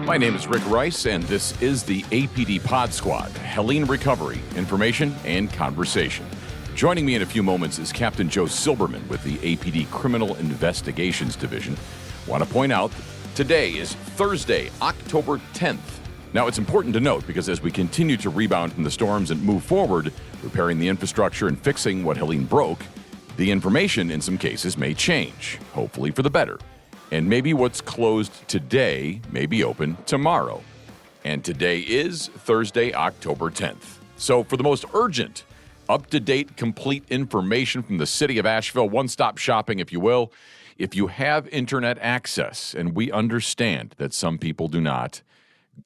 My name is Rick Rice, and this is the APD Pod Squad, Helene Recovery, Information, and Conversation. Joining me in a few moments is Captain Joe Silberman with the APD Criminal Investigations Division. Want to point out, today is Thursday, October 10th. Now, it's important to note because as we continue to rebound from the storms and move forward, repairing the infrastructure and fixing what Helene broke, the information in some cases may change, hopefully for the better. And maybe what's closed today may be open tomorrow. And today is Thursday, October 10th. So for the most urgent, up-to-date, complete information from the city of Asheville, one-stop shopping, if you will, if you have internet access, and we understand that some people do not,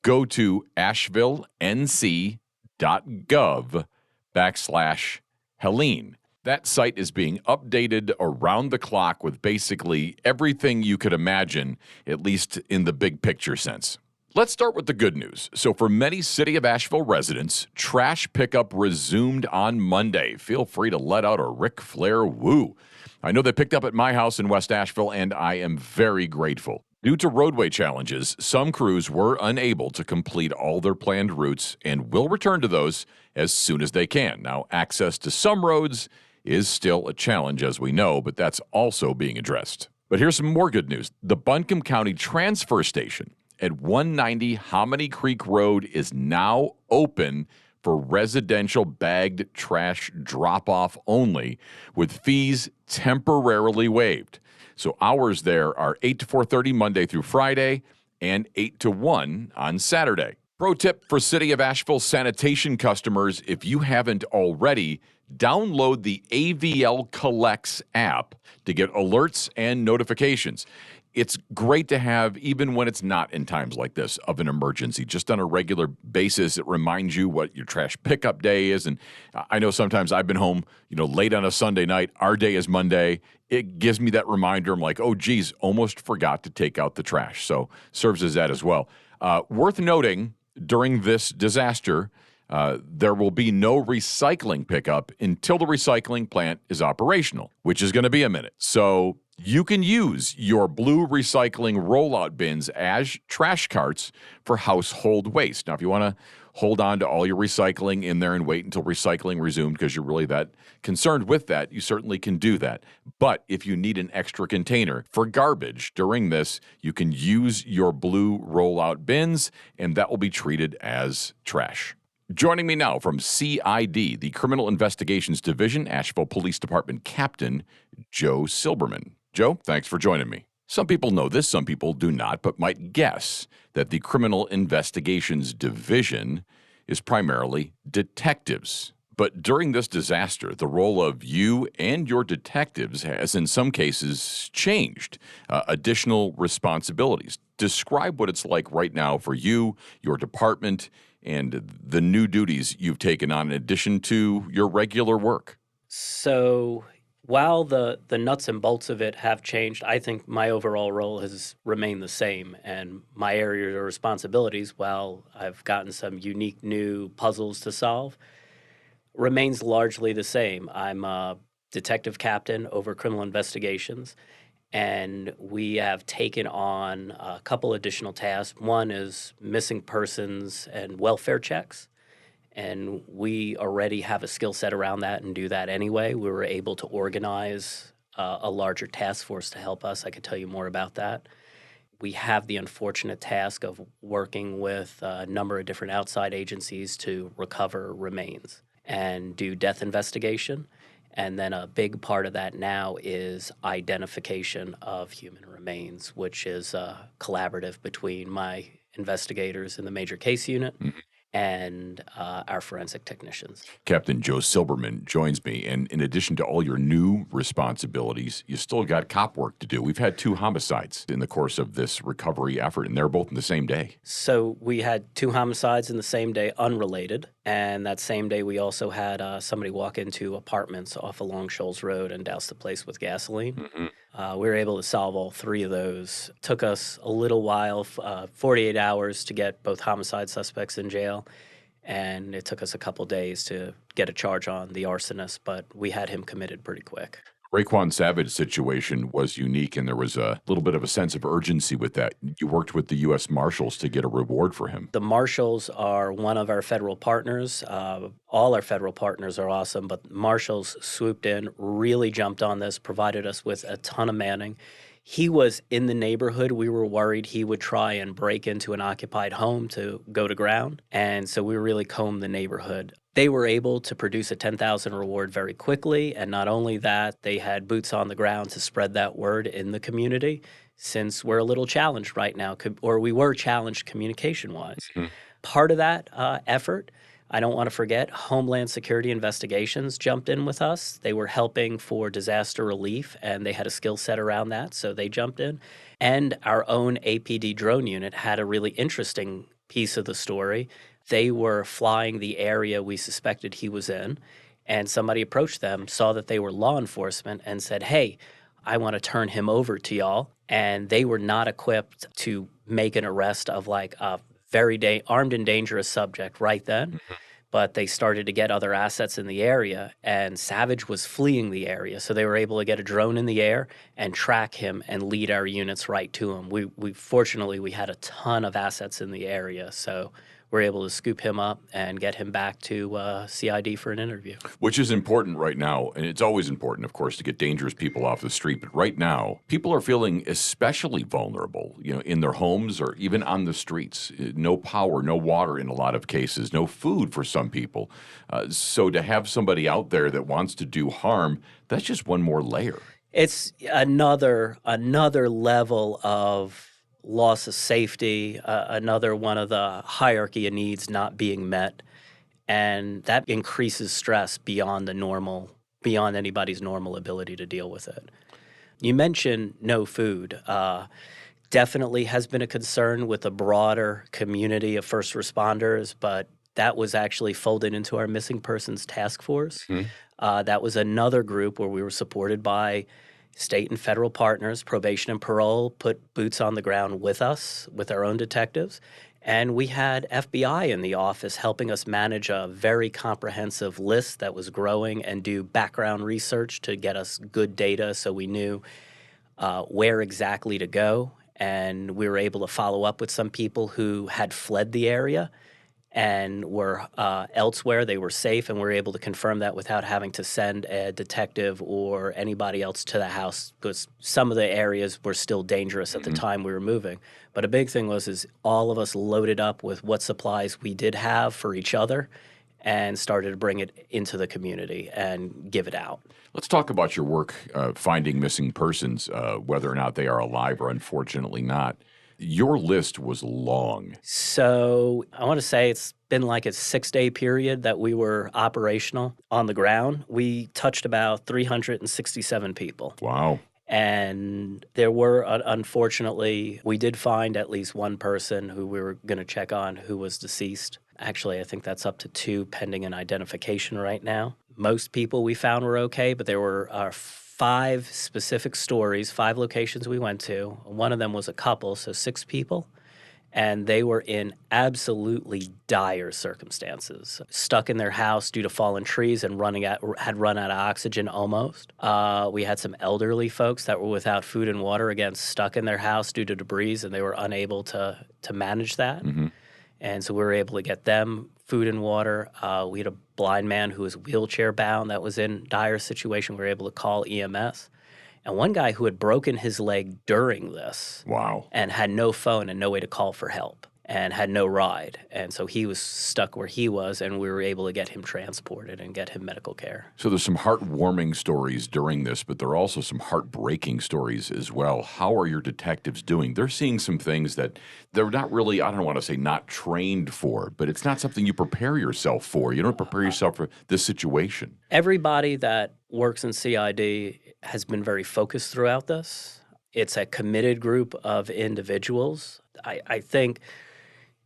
go to asheville.nc.gov/Helene. That site is being updated around the clock with basically everything you could imagine, at least in the big picture sense. Let's start with the good news. So for many City of Asheville residents, trash pickup resumed on Monday. Feel free to let out a Ric Flair woo. I know they picked up at my house in West Asheville, and I am very grateful. Due to roadway challenges, some crews were unable to complete all their planned routes and will return to those as soon as they can. Now, access to some roads is still a challenge, as we know, but that's also being addressed. But here's some more good news. The Buncombe County Transfer Station at 190 Hominy Creek Road is now open for residential bagged trash drop-off only, with fees temporarily waived. So hours there are 8 to 4:30 Monday through Friday and 8 to 1 on Saturday. Pro tip for City of Asheville sanitation customers, if you haven't already, download the AVL Collects app to get alerts and notifications. It's great to have, even when it's not in times like this of an emergency. Just on a regular basis, it reminds you what your trash pickup day is. And I know sometimes I've been home, late on a Sunday night. Our day is Monday. It gives me that reminder. I'm like, oh, geez, almost forgot to take out the trash. So serves as that as well. Worth noting, during this disaster, there will be no recycling pickup until the recycling plant is operational, which is going to be a minute. So you can use your blue recycling rollout bins as trash carts for household waste. Now, if you want to hold on to all your recycling in there and wait until recycling resumed because you're really that concerned with that, you certainly can do that. But if you need an extra container for garbage during this, you can use your blue rollout bins, and that will be treated as trash. Joining me now from CID, the Criminal Investigations Division, Asheville Police Department Captain Joe Silberman. Joe, thanks for joining me. Some people know this, some people do not, but might guess that the Criminal Investigations Division is primarily detectives. But during this disaster, the role of you and your detectives has, in some cases, changed. Additional responsibilities. Describe what it's like right now for you, your department, and the new duties you've taken on in addition to your regular work. So while the nuts and bolts of it have changed, I think my overall role has remained the same. And my areas of responsibilities, while I've gotten some unique new puzzles to solve, remains largely the same. I'm a detective captain over criminal investigations, and we have taken on a couple additional tasks. One is missing persons and welfare checks. And we already have a skill set around that and do that anyway. We were able to organize a larger task force to help us. I could tell you more about that. We have the unfortunate task of working with a number of different outside agencies to recover remains and do death investigation. And then a big part of that now is identification of human remains, which is collaborative between my investigators in the major case unit and our forensic technicians. Captain Joe Silberman joins me, and in addition to all your new responsibilities, you still got cop work to do. We've had 2 homicides in the course of this recovery effort, and they're both in the same day. So we had 2 homicides in the same day, unrelated, and that same day we also had somebody walk into apartments off of Long Shoals Road and douse the place with gasoline. We were able to solve all 3 of those. Took us a little while, 48 hours to get both homicide suspects in jail, and it took us a couple days to get a charge on the arsonist, but we had him committed pretty quick. Raekwon Savage situation was unique, and there was a little bit of a sense of urgency with that. You worked with the U.S. Marshals to get a reward for him. The Marshals are one of our federal partners. All our federal partners are awesome, but Marshals swooped in, really jumped on this, provided us with a ton of manning. He was in the neighborhood. We were worried he would try and break into an occupied home to go to ground, and so we really combed the neighborhood. They were able to produce a $10,000 reward very quickly, and not only that, they had boots on the ground to spread that word in the community, since we're a little challenged right now, or we were challenged communication-wise. Part of that effort, I don't want to forget, Homeland Security Investigations jumped in with us. They were helping for disaster relief, and they had a skill set around that, so they jumped in. And our own APD drone unit had a really interesting piece of the story. They were flying the area we suspected he was in, and somebody approached them, saw that they were law enforcement, and said, "Hey, I want to turn him over to y'all." And they were not equipped to make an arrest of like a very armed and dangerous subject right then. But they started to get other assets in the area, and Savage was fleeing the area. So they were able to get a drone in the air and track him and lead our units right to him. Fortunately, we had a ton of assets in the area, so we're able to scoop him up and get him back to CID for an interview. Which is important right now, and it's always important, of course, to get dangerous people off the street. But right now, people are feeling especially vulnerable, in their homes or even on the streets. No power, no water in a lot of cases, no food for some people. So to have somebody out there that wants to do harm, that's just one more layer. It's another level of loss of safety, another one of the hierarchy of needs not being met, and that increases stress beyond anybody's normal ability to deal with it. You mentioned no food. Definitely has been a concern with the broader community of first responders, but that was actually folded into our missing persons task force. That was another group where we were supported by state and federal partners. Probation and parole put boots on the ground with us, with our own detectives. And we had FBI in the office helping us manage a very comprehensive list that was growing and do background research to get us good data so we knew where exactly to go. And we were able to follow up with some people who had fled the area and were elsewhere. They were safe, and we were able to confirm that without having to send a detective or anybody else to the house, because some of the areas were still dangerous at the time we were moving. But a big thing is all of us loaded up with what supplies we did have for each other and started to bring it into the community and give it out. Let's talk about your work finding missing persons, whether or not they are alive or unfortunately not. Your list was long. So I want to say it's been like a 6-day period that we were operational on the ground. We touched about 367 people. Wow. And there were, unfortunately, we did find at least one person who we were going to check on who was deceased. Actually, I think that's up to 2 pending an identification right now. Most people we found were okay, but there were 5 specific stories, 5 locations we went to. One of them was a couple, so 6 people. And they were in absolutely dire circumstances, stuck in their house due to fallen trees and had run out of oxygen almost. We had some elderly folks that were without food and water, again, stuck in their house due to debris, and they were unable to manage that. And so we were able to get them food and water. We had a blind man who was wheelchair bound that was in dire situation. We were able to call EMS. And one guy who had broken his leg during this. Wow. And had no phone and no way to call for help and had no ride. And so he was stuck where he was, and we were able to get him transported and get him medical care. So there's some heartwarming stories during this, but there are also some heartbreaking stories as well. How are your detectives doing? They're seeing some things that they're not really, I don't want to say not trained for, but it's not something you prepare yourself for. You don't prepare yourself for this situation. Everybody that works in CID has been very focused throughout this. It's a committed group of individuals. I think,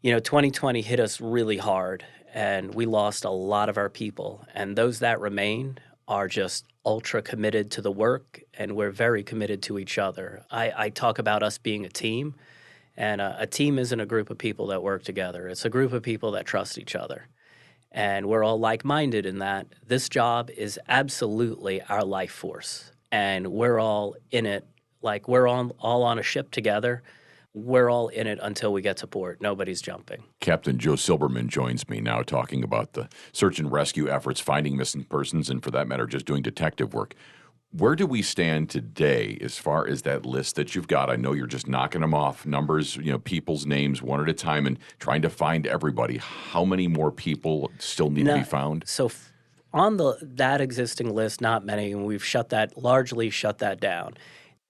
2020 hit us really hard, and we lost a lot of our people. And those that remain are just ultra committed to the work, and we're very committed to each other. I talk about us being a team, and a team isn't a group of people that work together. It's a group of people that trust each other. And we're all like-minded in that this job is absolutely our life force. and we're all in it. Like we're all on a ship together. We're all in it until we get to port. Nobody's jumping. Captain Joe Silberman joins me now talking about the search and rescue efforts, finding missing persons, and for that matter, just doing detective work. Where do we stand today as far as that list that you've got? I know you're just knocking them off, numbers, people's names one at a time and trying to find everybody. How many more people still need to be found? So on that existing list, not many, and we've largely shut that down.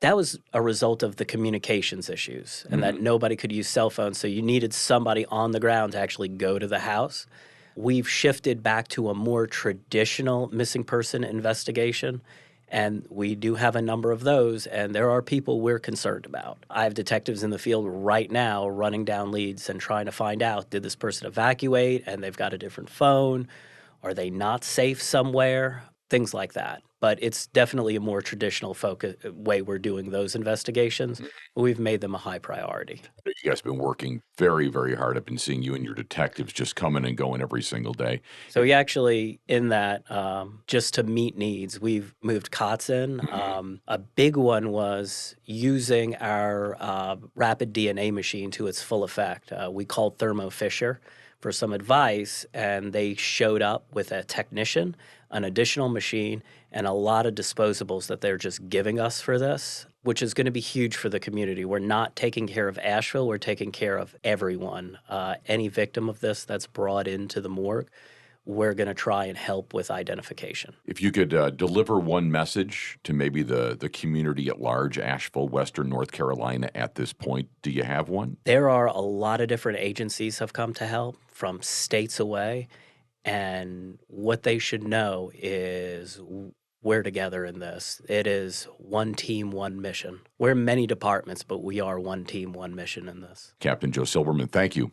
That was a result of the communications issues and that nobody could use cell phones, so you needed somebody on the ground to actually go to the house. We've shifted back to a more traditional missing person investigation, and we do have a number of those, and there are people we're concerned about. I have detectives in the field right now running down leads and trying to find out, did this person evacuate and they've got a different phone? Are they not safe somewhere? Things like that. But it's definitely a more traditional way we're doing those investigations. We've made them a high priority. You guys have been working very, very hard. I've been seeing you and your detectives just coming and going every single day. So we actually, in that, just to meet needs, we've moved cots in. A big one was using our rapid DNA machine to its full effect. We called Thermo Fisher for some advice, and they showed up with a technician, an additional machine, and a lot of disposables that they're just giving us for this, which is going to be huge for the community. We're not taking care of Asheville, we're taking care of everyone. Any victim of this that's brought into the morgue, we're going to try and help with identification. If you could deliver one message to maybe the community at large, Asheville, Western North Carolina at this point, do you have one? There are a lot of different agencies have come to help from states away, and what they should know is we're together in this. It is one team, one mission. We're many departments, but we are one team, one mission in this. Captain Joe Silberman, thank you.